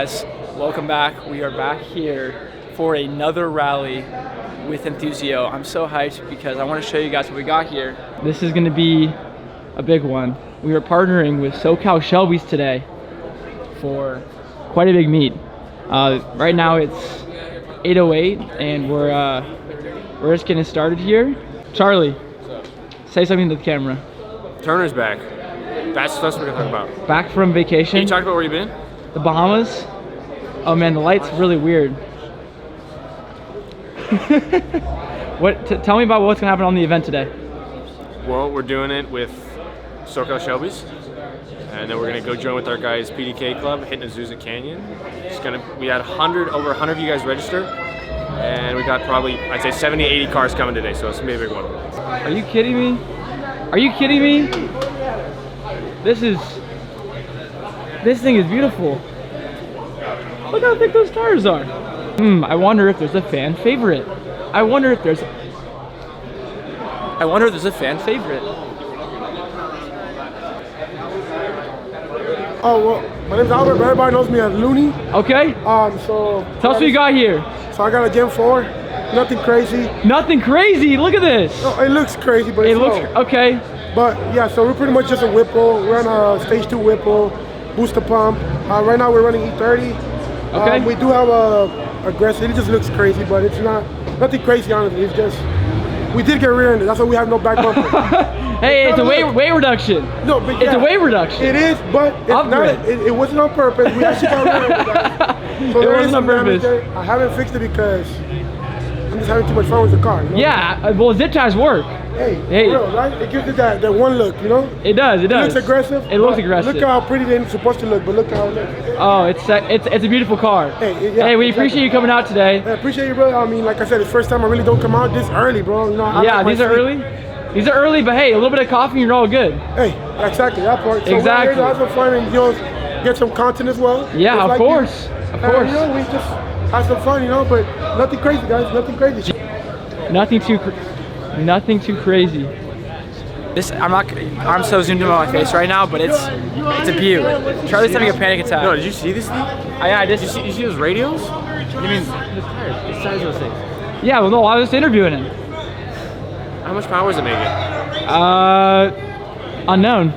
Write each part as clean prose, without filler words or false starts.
guys, welcome back. We are back here for another rally with Enthusio. I'm so hyped because I want to show you guys what we got here. This is going to be a big one. We are partnering with SoCal Shelbys today for quite a big meet. Right now it's 8:08 and we're just getting started here. Charlie, say something to the camera. Turner's back. That's what we're gonna talk about. Back from vacation. Can you talk about where you've been? The Bahamas. Oh man, the light's really weird. Tell me about what's gonna happen on the event today. Well, we're doing it with SoCal Shelbys, and then we're gonna go join with our guys PDK Club hitting Azusa Canyon. We had over 100 of you guys register, and we got probably I'd say 70, 80 cars coming today, so it's gonna be a big one. Are you kidding me? Are you kidding me? This thing is beautiful. Look how thick those tires are. I wonder if there's a fan favorite. I wonder if there's a fan favorite. Oh, well, my name's Albert, but everybody knows me as Looney. Okay. So tell us what you got here. So I got a Gen 4. Nothing crazy. Nothing crazy. Look at this. No, it looks crazy, but it looks okay. But yeah, so we're pretty much just a Whipple. We're on a stage 2 Whipple, booster pump. Right now we're running E30. Okay. We do have a aggressive. It just looks crazy, but it's nothing crazy honestly. It's just we did get rear-ended. That's why we have no back bumper. Hey, it's a weight reduction. No, but yeah, it's a weight reduction. It is, but it's not. It wasn't on purpose. We actually got rear-ended. So it wasn't on purpose. I haven't fixed it because I'm just having too much fun with the car. You know? Yeah, well, zip ties work. Hey, real, right? It gives it that one look, you know? It does. It looks aggressive. It looks aggressive. Look how pretty it's supposed to look, but look how it looks. Oh, it's a beautiful car. Hey, we appreciate you coming out today. I appreciate you, bro. I mean, like I said, it's the first time I really don't come out this early, bro. You know, yeah, these are early. These are early, but hey, a little bit of coffee and you're all good. Hey, exactly, that part. So exactly. We're here to have some fun and get some content as well. Yeah, of course. Of course. You know, we just have some fun, you know, but nothing crazy, guys. Nothing crazy. Nothing too crazy. I'm so zoomed in on my face right now, but it's a view. Charlie's having a panic attack. No, did you see this thing? Yeah, I did. You see those radios? What do you mean? The tires. The size of those things. Yeah, well, no, I was just interviewing him. How much power is it making? Unknown.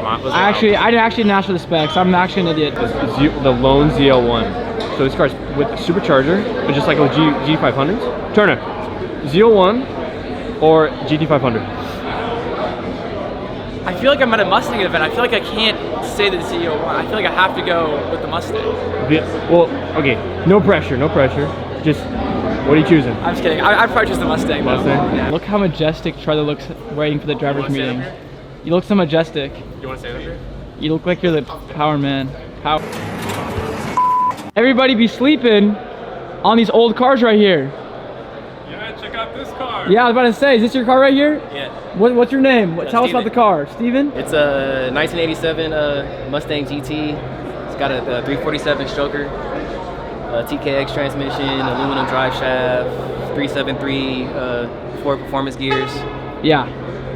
I didn't actually ask for the specs. I'm actually an idiot. The lone ZL1. So this car's with a supercharger, but just like a GT500s. Turner, ZL1 or GT500? I feel like I'm at a Mustang event. I feel like I can't say the ZL1. I feel like I have to go with the Mustang. Well, okay, no pressure. Just, what are you choosing? I'm just kidding. I'd probably choose the Mustang. Yeah. Look how majestic Charlie looks waiting for the driver's meeting. You look so majestic. You want to say that here? You look like you're the power man. Everybody be sleeping on these old cars right here. Yeah, check out this car. Yeah, I was about to say, is this your car right here? Yeah. What's your name? Tell us about the car. Steven? It's a 1987 Mustang GT. It's got a 347 stroker, a TKX transmission, aluminum drive shaft, 373 Ford performance gears. Yeah.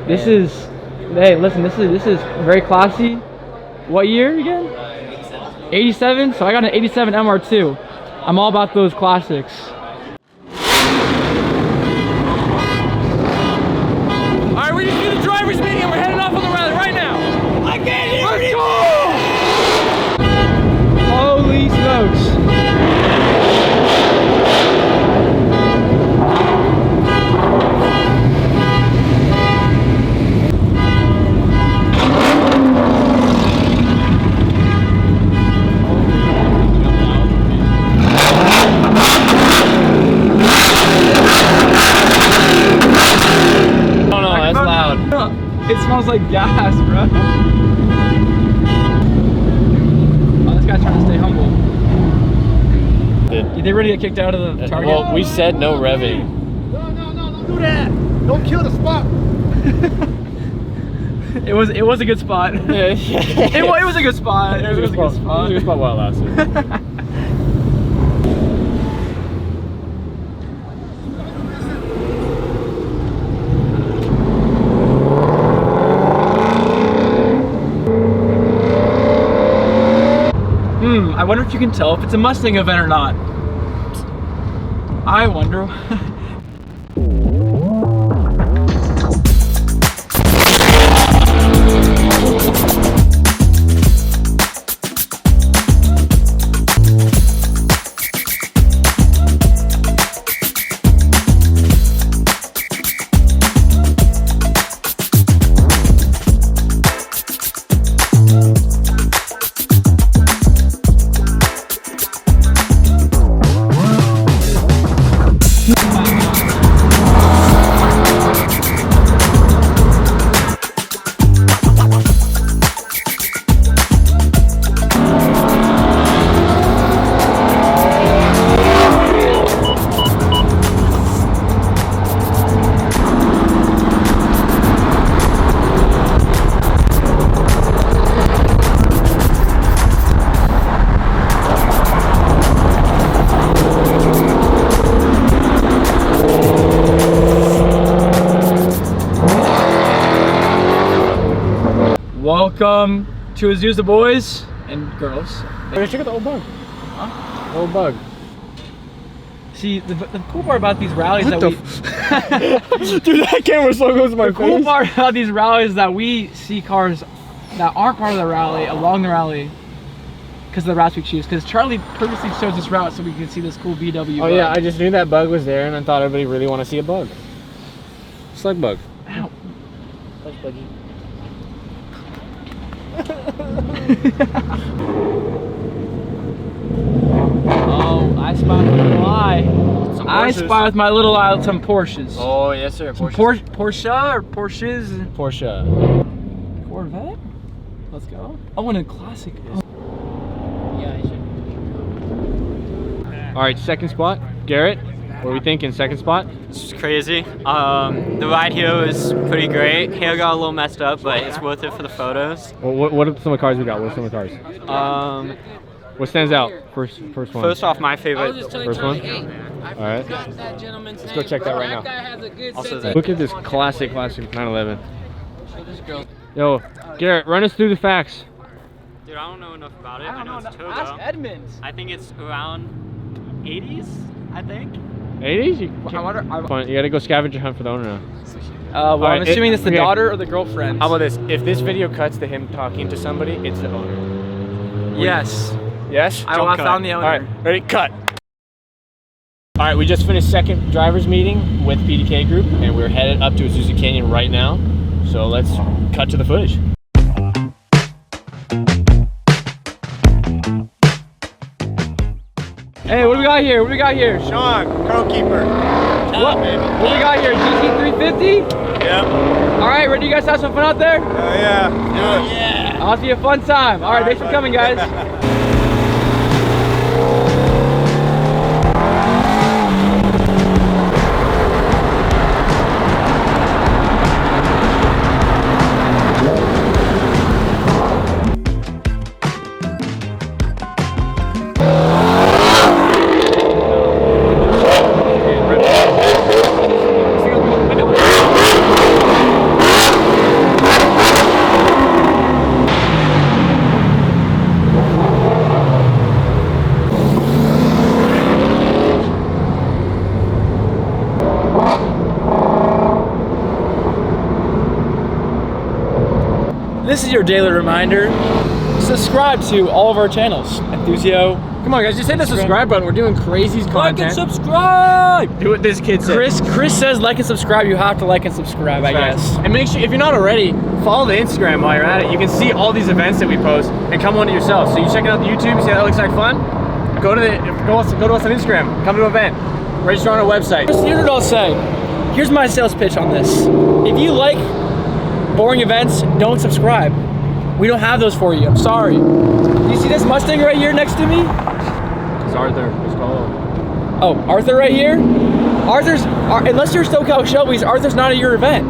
This is, hey, listen, this is very classy. What year again? 87. So I got an 87 MR2. I'm all about those classics. Alright, we just do the driver's meeting and we're heading off on the rally right now. I can't hear you! Let's go! Holy smokes. It smells like gas, bro. Oh, this guy's trying to stay humble. You think we're gonna get kicked out of the target? Well, we said no revving. No, don't do that. Don't kill the spot. It was a good spot. It was a good spot. It was a good spot. It was a good spot while it lasted. wonder if you can tell if it's a Mustang event or not. I wonder. Welcome to Azusa, boys and girls. Hey, check out the old bug. Huh? Old bug. See, the cool part about these rallies What that we... Dude, that camera so close to my the face. cool part about these rallies is that we see cars that aren't part of the rally along the rally because of the routes we choose. Because Charlie purposely chose this route so we could see this cool VW. Oh bug. yeah, I just knew that bug was there and I thought everybody really want to see a bug. Slug bug. Ow. Push buggy. Oh, I spy with my little eye. I spy with my little eye some Porsches. Oh yes sir. Some Porsche. Porsche or Porsches? Porsche. Corvette? Let's go. Oh, and a classic. Oh. Yeah, I should. All right, second spot. Garrett, what are we thinking? Second spot? It's just crazy. The ride here was pretty great. Hair got a little messed up, but it's worth it for the photos. Well, what are some of the cars we got? What are some of the cars? What stands out? First one. First off, my favorite. First one? All right. Let's go check that right now. Also, Look at this classic 911. Yo, Garrett, run us through the facts. dude, I don't know enough about it. I don't know. it's turbo. Ask Edmund. I think it's around 80s. I think. 80s? I wonder. You gotta go scavenger hunt for the owner now. Well, Alright, I'm assuming it's the okay. daughter or the girlfriend. How about this? If this video cuts to him talking to somebody, it's the owner. Yes. Yes? I found the owner. All right, ready, cut. All right, we just finished second drivers meeting with PDK Group, and we're headed up to Azusa Canyon right now. So let's cut to the footage. Hey, what do we got here? What do we got here? Sean, Pro Keeper. What do we got here? GT350? Yep. All right, ready? You guys have some fun out there? Oh yeah. Do it. Yeah. I'll see you a fun time. All right, thanks for coming, guys. This is your daily reminder. Subscribe to all of our channels. Enthusio. Come on, guys, just hit the subscribe button. We're doing crazy content. Like and subscribe! Do what this kid said. Chris says like and subscribe. You have to like and subscribe, I guess. And make sure, if you're not already, follow the Instagram while you're at it. You can see all these events that we post and come on it yourself. So you check out the YouTube, you see that looks like fun? Go to us on Instagram. Come to an event. Register on our website. Here's what I'll say. Here's my sales pitch on this. If you like boring events, don't subscribe. We don't have those for you. I'm sorry. You see this Mustang right here next to me? It's Arthur. It's called. Oh, Arthur right here? Unless you're SoCal Shelbys, Arthur's not at your event.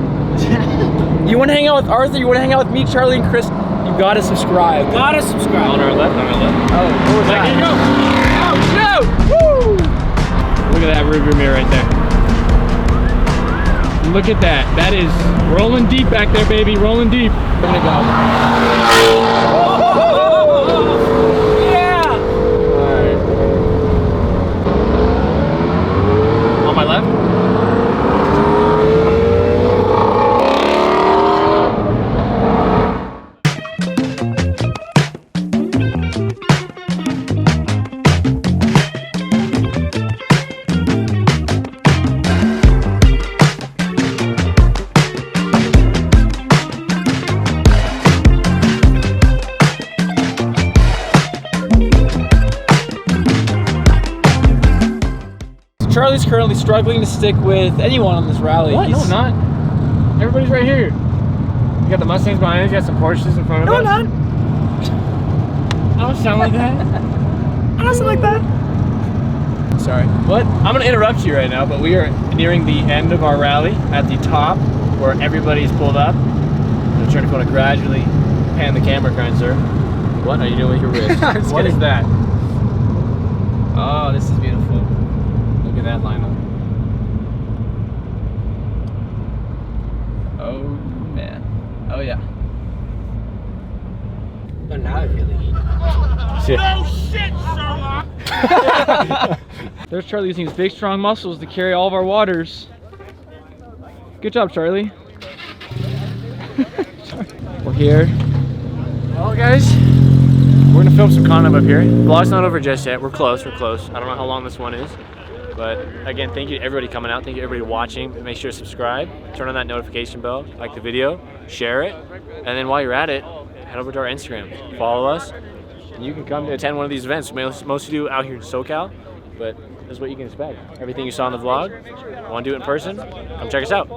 You want to hang out with Arthur? You want to hang out with me, Charlie, and Chris? You gotta subscribe. Gotta subscribe. On our left, on our left. Oh, what was that? Here you go. Oh, no! Woo! Look at that rearview mirror right there. Look at that. That is rolling deep back there, baby. Rolling deep. We're gonna go. Yeah! Charlie's currently struggling to stick with anyone on this rally. What? No, I'm not. Everybody's right here. You got the Mustangs behind us. You got some Porsches in front of us. No, I'm not. I don't sound like that. I don't sound like that. Sorry. What? I'm gonna interrupt you right now, but we are nearing the end of our rally at the top where everybody's pulled up. I'm trying to gradually pan the camera, kind sir. What are you doing with your wrist? What is that? Oh, this is beautiful. Look at that lineup. Oh man. Oh yeah. But now I feel the heat. There's Charlie using his big strong muscles to carry all of our waters. Good job, Charlie. We're here. Well, guys, we're gonna film some content up here. Vlog's not over just yet. We're close. I don't know how long this one is, but again, thank you to everybody coming out. Thank you to everybody watching. Make sure to subscribe, turn on that notification bell, like the video, share it, and then while you're at it, head over to our Instagram, follow us, and you can come to attend one of these events. Most of you out here in SoCal, but this is what you can expect. Everything you saw in the vlog, want to do it in person? Come check us out.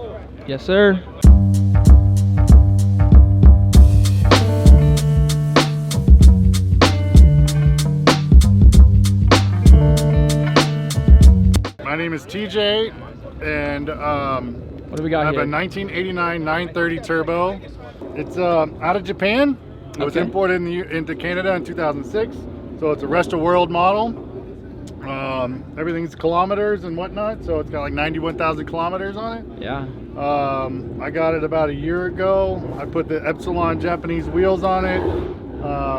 Yes, sir. My name is TJ, and What do we got I have here? a 1989 930 turbo. It's out of Japan. It was Okay. imported into Canada in 2006, so it's a rest of world model. Everything's kilometers and whatnot, so it's got like 91,000 kilometers on it. Yeah. I got it about a year ago. I put the Epsilon Japanese wheels on it,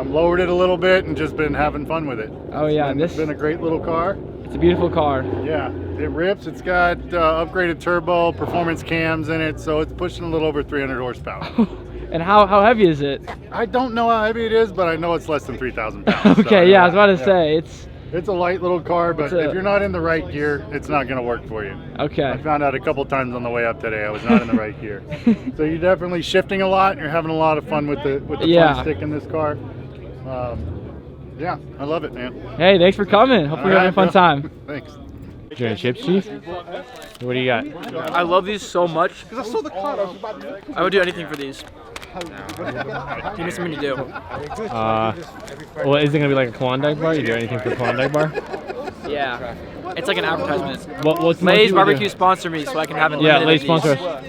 lowered it a little bit, and just been having fun with it. Oh yeah. It's been a great little car. It's a beautiful car. Yeah, it rips. It's got upgraded turbo, performance cams in it, so it's pushing a little over 300 horsepower. And how heavy is it? I don't know how heavy it is, but I know it's less than 3,000 pounds. Okay, so, yeah, I was about to say it's a light little car, but It's a- if you're not in the right gear, it's not going to work for you. I okay. found out a couple times on the way up today I was not in the right gear. So you're definitely shifting a lot. You're having a lot of fun with the Yeah. fun stick in this car. Yeah, I love it, man. Hey, thanks for coming. Hopefully you're having a fun time. Thanks. You doing chips, Chief? What do you got? I love these so much. I would do anything for these. Give me something to do. Well, is it gonna be like a Klondike bar? You do anything for Klondike bar? Yeah. It's like an advertisement. What's the most Lay's you would Barbecue do? sponsor me so I can have it. Yeah, Lay's sponsor us. us.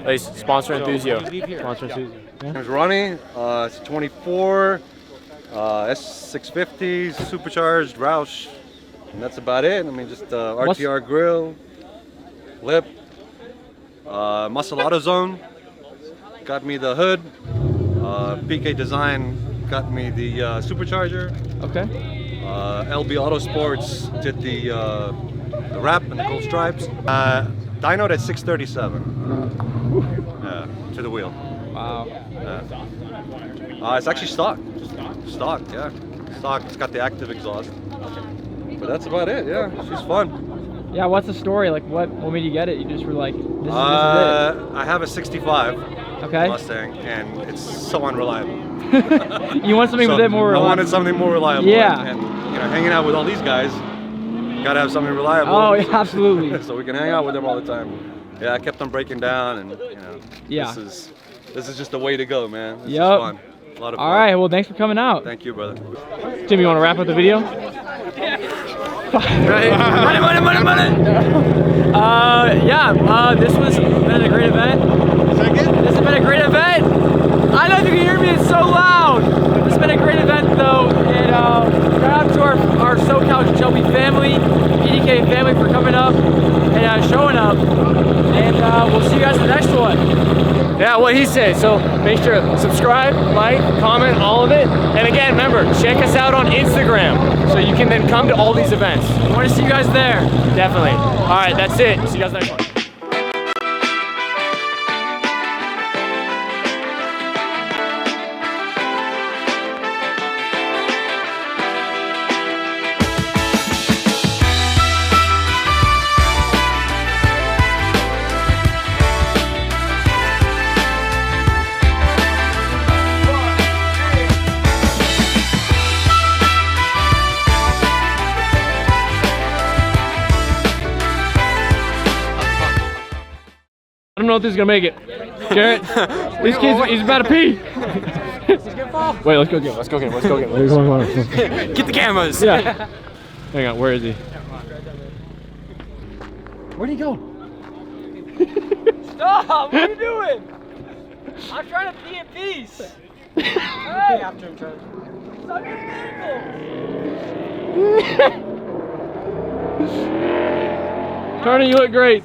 Lay's sponsor Enthusio. Sponsor Enthusiast. My name is Ronnie. It's 24, S650, supercharged Roush, and that's about it. I mean, just RTR grill, lip, Muscle AutoZone got me the hood, PK Design got me the supercharger, Okay. LB Autosports did the wrap and the gold stripes. Dynoed at 637 to the wheel. Wow. It's actually stock. Stock, yeah. Stock. It's got the active exhaust. But that's about it, yeah. She's fun. Yeah, what's the story? Like, what made you get it? You just were like, this is I have a 65 it. Okay. Mustang, and it's so unreliable. You want something with it more I reliable? wanted something more reliable. Yeah. And hanging out with all these guys, gotta have something reliable. Oh, yeah, absolutely. So we can hang out with them all the time. Yeah, I kept on breaking down, and Yeah. this is just the way to go, man. This is Yep. fun. A lot of fun. All right, well, thanks for coming out. Thank you, brother. Tim, you want to wrap up the video? Money. This has been a great event. This has been a great event. I don't know if you can hear me, it's so loud. This has been a great event though. And shout out to our SoCal Shelby family, PDK family for coming up and showing up. And we'll see you guys in the next one. Yeah, what he said. So make sure to subscribe, like, comment, all of it. And again, remember, check us out on Instagram so you can then come to all these events. I want to see you guys there. Definitely. All right, that's it. See you guys next one. I don't know if this is gonna make it. Garrett, this kid's he's about to pee. Wait, let's go get him. Let's go get him. Let's go get him. Come on. Get the cameras. Yeah. Hang on, where is he? Where'd he go? Stop! What are you doing? I'm trying to be at peace. Hey! After him, Suck his ankle. Tony, you look great.